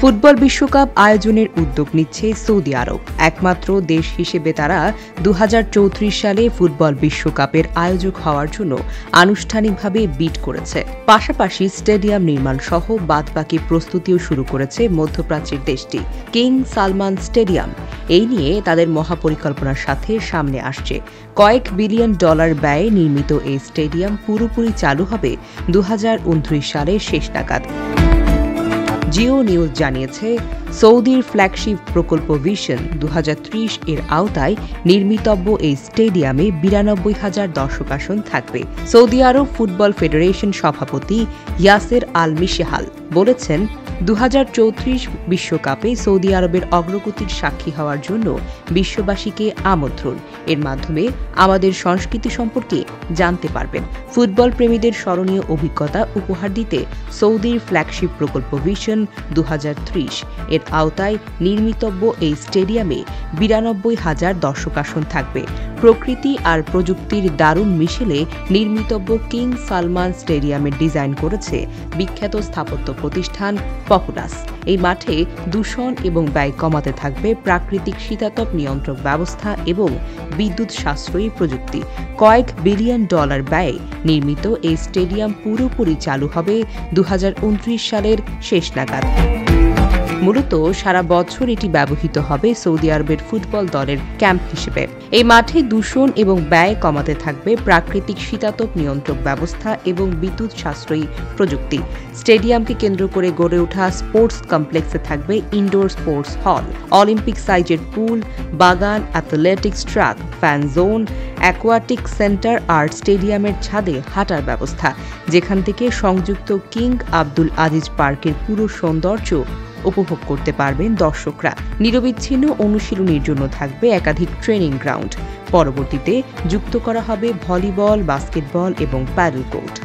Football বিশ্বকাপ আয়োজনের উদ্যোগ নিচ্ছে সৌদি আরব। একমাত্র দেশ হিসেবে তারা 2034 সালে ফুটবল বিশ্বকাপের আয়োজক হওয়ার জন্য আনুষ্ঠানিকভাবে বিড করেছে। পাশাপাশি স্টেডিয়াম নির্মাণ সহ বাদবাকি প্রস্তুতিও শুরু করেছে মধ্যপ্রাচ্যের দেশটি। কিং সালমান স্টেডিয়াম এই নিয়ে তাদের মহাপরিকল্পনার সাথে সামনে আসছে। কয়েক বিলিয়ন ডলার ব্যয়ে নির্মিত এই স্টেডিয়াম পুরোপুরি চালু হবে 2029 সালের শেষ নাগাদ। জিও নিউজ জানিয়েছে, সৌদির ফ্ল্যাগশিপ প্রকল্প ভিশন 2030 এর আওতায় নির্মিতব্য এই স্টেডিয়ামে 92,000 দর্শক আসন থাকবে। সৌদি আরব ফুটবল ফেডারেশন সভাপতি ইয়াসের আল মিশেহাল বলেছেন, 2034 বিশ্বকাপে সৌদি আরবের অগ্রগতির সাক্ষী হওয়ার জন্য বিশ্ববাসীকে আমন্ত্রণ। এর মাধ্যমে আমাদের সংস্কৃতি সম্পর্কে জানতে পারবেন। ফুটবল প্রেমীদের স্মরণীয় অভিজ্ঞতা উপহার দিতে সৌদির ফ্ল্যাগশিপ প্রকল্প ভিশন 2030 এর আওতায় নির্মিতব্য এই স্টেডিয়ামে 92,000 দর্শক আসন থাকবে। প্রকৃতি আর প্রযুক্তির দারুণ মিশেলে নির্মিতব্য কিং সালমান স্টেডিয়ামের ডিজাইন করেছে বিখ্যাত স্থাপত্য প্রতিষ্ঠান পপুলাস। এই মাঠে দূষণ এবং ব্যয় কমাতে থাকবে প্রাকৃতিক শীতাতপ নিয়ন্ত্রক ব্যবস্থা এবং বিদ্যুৎ সাশ্রয়ী প্রযুক্তি। কয়েক বিলিয়ন ডলার ব্যয়ে নির্মিত এই স্টেডিয়াম পুরোপুরি চালু হবে 2029 সালের শেষ নাগাদ। মূলত সারা বছর এটি ব্যবহৃত হবে সৌদি আরবের ফুটবল দলের ক্যাম্প হিসেবে। এই মাঠে দূষণ এবং ব্যয় কমাতে থাকবে প্রাকৃতিক শীতাতপ নিয়ন্ত্রক ব্যবস্থা এবং বিদ্যুৎ সাশ্রয়ী প্রযুক্তি। স্টেডিয়ামকে কেন্দ্র করে গড়ে ওঠা স্পোর্টস কমপ্লেক্সে থাকবে ইনডোর স্পোর্টস হল, অলিম্পিক সাইজের পুল, বাগান, athletics track, fan zone, aquatic centre আর স্টেডিয়ামের ছাদে হাঁটার ব্যবস্থা, যেখান থেকে সংযুক্ত কিং আব্দুল আজিজ পার্কের পুরো সৌন্দর্য উপভোগ করতে পারবেন দর্শকরা। নিরবিচ্ছিন্ন অনুশীলনীর জন্য থাকবে একাধিক ট্রেনিং গ্রাউন্ড। পরবর্তীতে যুক্ত করা হবে ভলিবল, বাস্কেটবল এবং প্যাডেল কোর্ট।